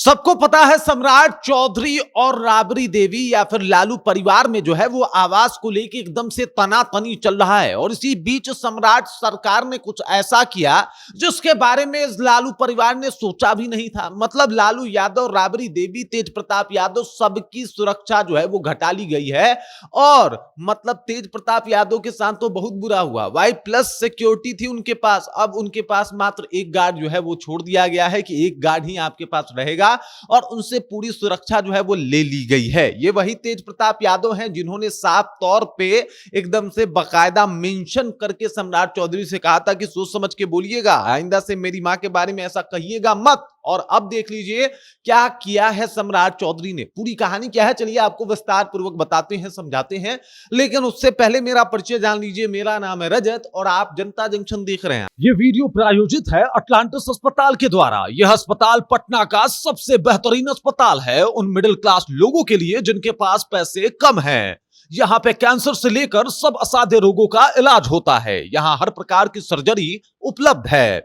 सबको पता है सम्राट चौधरी और राबड़ी देवी या फिर लालू परिवार में जो है वो आवास को लेके एकदम से तनातनी चल रहा है। और इसी बीच सम्राट सरकार ने कुछ ऐसा किया जिसके बारे में इस लालू परिवार ने सोचा भी नहीं था। मतलब लालू यादव, राबड़ी देवी, तेज प्रताप यादव, सबकी सुरक्षा जो है वो घटा ली गई है। और मतलब तेज प्रताप यादव के साथ तो बहुत बुरा हुआ। वाई प्लस सिक्योरिटी थी उनके पास, अब उनके पास मात्र एक गार्ड जो है वो छोड़ दिया गया है कि एक गार्ड ही आपके पास रहेगा और उनसे पूरी सुरक्षा जो है वो ले ली गई है। ये वही तेज प्रताप यादव हैं जिन्होंने साफ तौर पे एकदम से बाकायदा मेंशन करके सम्राट चौधरी से कहा था कि सोच समझ के बोलिएगा, आइंदा से मेरी मां के बारे में ऐसा कहिएगा मत। और अब देख लीजिए क्या किया है सम्राट चौधरी ने। पूरी कहानी क्या है चलिए आपको विस्तार पूर्वक बताते हैं, समझाते हैं। लेकिन उससे पहले मेरा परिचय जान लीजिए। मेरा नाम है रजत और आप जनता जंक्शन देख रहे हैं। ये वीडियो प्रायोजित है अटलांटिस अस्पताल के द्वारा। यह अस्पताल पटना का सबसे बेहतरीन अस्पताल है उन मिडिल क्लास लोगों के लिए जिनके पास पैसे कम है। यहाँ पे कैंसर से लेकर सब असाध्य रोगों का इलाज होता है। यहाँ हर प्रकार की सर्जरी उपलब्ध है।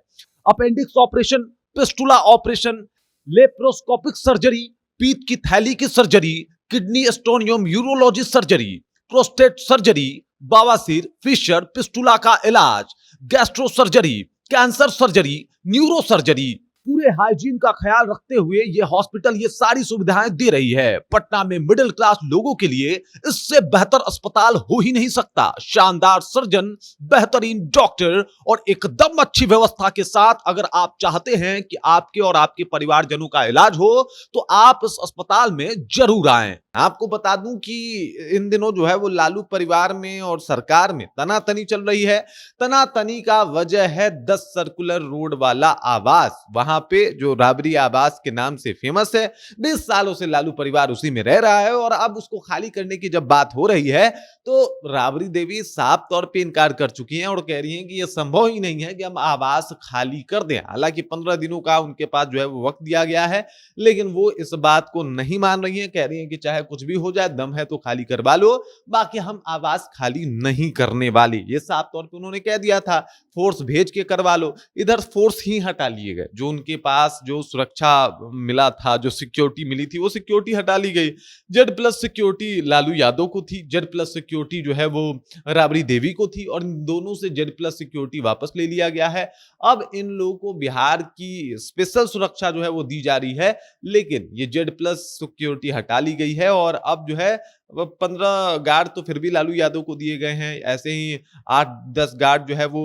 Appendix operation, fistula operation, laparoscopic surgery, पीत की थैली की सर्जरी, किडनी स्टोन एवं यूरोलॉजी सर्जरी, प्रोस्टेट सर्जरी, बवासीर, फिशर, पिस्टुला का इलाज, gastro surgery, cancer surgery, neuro surgery, पूरे हाइजीन का ख्याल रखते हुए ये हॉस्पिटल ये सारी सुविधाएं दे रही है। पटना में मिडिल क्लास लोगों के लिए इससे बेहतर अस्पताल हो ही नहीं सकता। शानदार सर्जन, बेहतरीन डॉक्टर और एकदम अच्छी व्यवस्था के साथ अगर आप चाहते हैं कि आपके और आपके परिवारजनों का इलाज हो तो आप इस अस्पताल में जरूर आएं। आपको बता दूं कि इन दिनों जो है वो लालू परिवार में और सरकार में तनातनी चल रही है। तनातनी का वजह है 10 सर्कुलर रोड वाला आवास। वहां पे जो राबड़ी आवास के नाम से फेमस है, 20 सालों से लालू परिवार उसी में रह रहा है। और अब उसको खाली करने की जब बात हो रही है तो राबड़ी देवी साफ तौर पे इनकार कर चुकी हैं और कह रही हैं कि यह संभव ही नहीं है कि हम आवास खाली कर दें। हालांकि 15 दिनों का उनके पास जो है वो वक्त दिया गया है, लेकिन वो इस बात को नहीं मान रही हैं। कह रही हैं कि चाहे कुछ भी हो जाए, दम है तो खाली करवा लो, बाकी हम आवास खाली नहीं करने वाले। ये साफ तौर पे उन्होंने कह दिया था। फोर्स भेज के करवा लो। इधर फोर्स ही हटा लिए गए। जो उनके पास जो सुरक्षा मिला था, जो सिक्योरिटी मिली थी, वो सिक्योरिटी हटा ली गई। Z plus security Lalu Yadav को थी, जेड प्लस सिक्योरिटी जो है वो राबड़ी देवी को थी और इन दोनों से जेड प्लस सिक्योरिटी वापस ले लिया गया है। अब इन लोगों को बिहार की स्पेशल सुरक्षा जो है वो दी जा रही है, लेकिन ये जेड प्लस सिक्योरिटी हटा ली गई है। और अब जो है 15 गार्ड तो फिर भी लालू यादव को दिए गए हैं। ऐसे ही 8-10 गार्ड जो है वो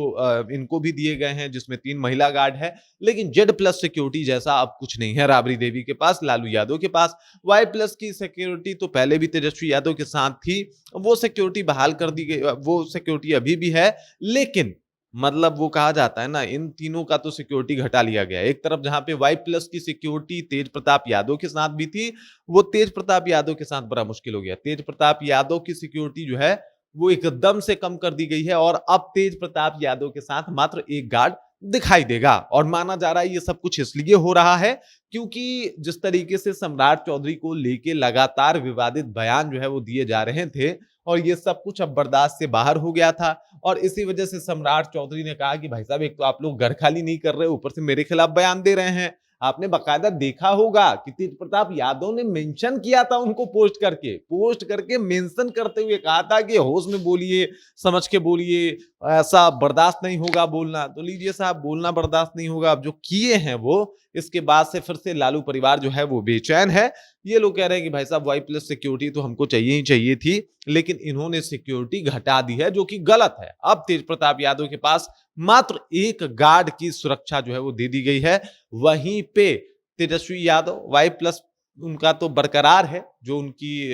इनको भी दिए गए हैं, जिसमें 3 महिला गार्ड है। लेकिन जेड प्लस सिक्योरिटी जैसा अब कुछ नहीं है राबड़ी देवी के पास, लालू यादव के पास। वाई प्लस की सिक्योरिटी तो पहले भी तेजस्वी यादव के साथ थी, वो सिक्योरिटी बहाल कर दी गई, वो सिक्योरिटी अभी भी है। लेकिन मतलब वो कहा जाता है ना, इन तीनों का तो सिक्योरिटी घटा लिया गया है। एक तरफ जहां पे वाई प्लस की सिक्योरिटी तेज प्रताप यादव के साथ भी थी, वो तेज प्रताप यादव के साथ बड़ा मुश्किल हो गया। तेज प्रताप यादव की सिक्योरिटी जो है वो एकदम से कम कर दी गई है और अब तेज प्रताप यादव के साथ मात्र एक गार्ड दिखाई देगा। और माना जा रहा है ये सब कुछ इसलिए हो रहा है क्योंकि जिस तरीके से सम्राट चौधरी को लेके लगातार विवादित बयान जो है वो दिए जा रहे थे और ये सब कुछ अब बर्दाश्त से बाहर हो गया था। और इसी वजह से सम्राट चौधरी ने कहा कि भाई साहब, एक तो आप लोग घर खाली नहीं कर रहे, ऊपर से मेरे खिलाफ बयान दे रहे हैं। आपने बकायदा देखा होगा कि तेज प्रताप यादव ने मेंशन किया था उनको, पोस्ट करके मेंशन करते हुए कहा था कि होश में बोलिए, समझ के बोलिए, ऐसा बर्दाश्त नहीं होगा बोलना। तो लीजिए साहब, बोलना बर्दाश्त नहीं होगा। अब जो किए हैं वो, इसके बाद से फिर से लालू परिवार जो है वो बेचैन है। ये लोग कह रहे हैं कि भाई साहब, वाई प्लस सिक्योरिटी तो हमको चाहिए ही चाहिए थी, लेकिन इन्होंने सिक्योरिटी घटा दी है, जो कि गलत है। अब तेज प्रताप यादव के पास मात्र एक गार्ड की सुरक्षा जो है वो दे दी गई है। वहीं पे तेजस्वी यादव, वाई प्लस उनका तो बरकरार है। जो उनकी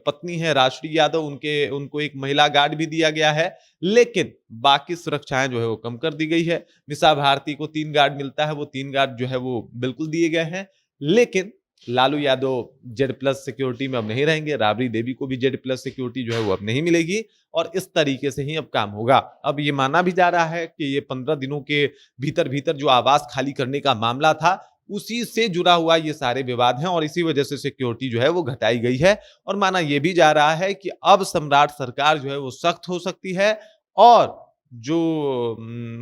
पत्नी है राष्ट्रीय यादव, उनको एक महिला गार्ड भी दिया गया है, लेकिन बाकी सुरक्षाएं जो है वो कम कर दी गई है। मिसा भारती को 3 गार्ड मिलता है, वो 3 गार्ड जो है वो बिल्कुल दिए गए हैं। लेकिन Lalu Yadav Z plus security में अब नहीं रहेंगे, राबड़ी देवी को भी जेड प्लस सिक्योरिटी जो है वो अब नहीं मिलेगी। और इस तरीके से ही अब काम होगा। अब ये माना भी जा रहा है कि ये 15 दिनों के भीतर भीतर जो आवास खाली करने का मामला था, उसी से जुड़ा हुआ ये सारे विवाद हैं और इसी वजह से सिक्योरिटी जो है वो घटाई गई है। और माना यह भी जा रहा है कि अब सम्राट सरकार जो है वो सख्त हो सकती है और जो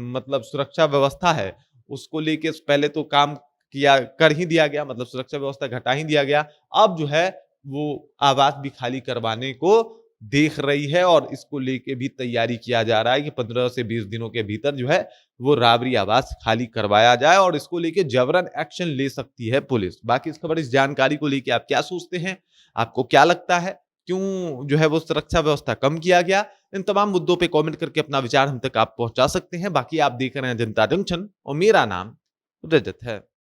मतलब सुरक्षा व्यवस्था है उसको लेके पहले तो काम किया कर ही दिया गया, मतलब सुरक्षा व्यवस्था घटा ही दिया गया। अब जो है वो आवास भी खाली करवाने को देख रही है और इसको लेके भी तैयारी किया जा रहा है कि 15 से 20 दिनों के भीतर जो है वो राबरी आवास खाली करवाया जाए और इसको लेके जबरन एक्शन ले सकती है पुलिस। बाकी इस खबर, इस जानकारी को लेके आप क्या सोचते हैं? आपको क्या लगता है? क्यों जो है वो सुरक्षा व्यवस्था कम किया गया? इन तमाम मुद्दों पे कमेंट करके अपना विचार हम तक आप पहुंचा सकते हैं। बाकी आप देख रहे हैं जनता जंक्शन और मेरा नाम रजत है।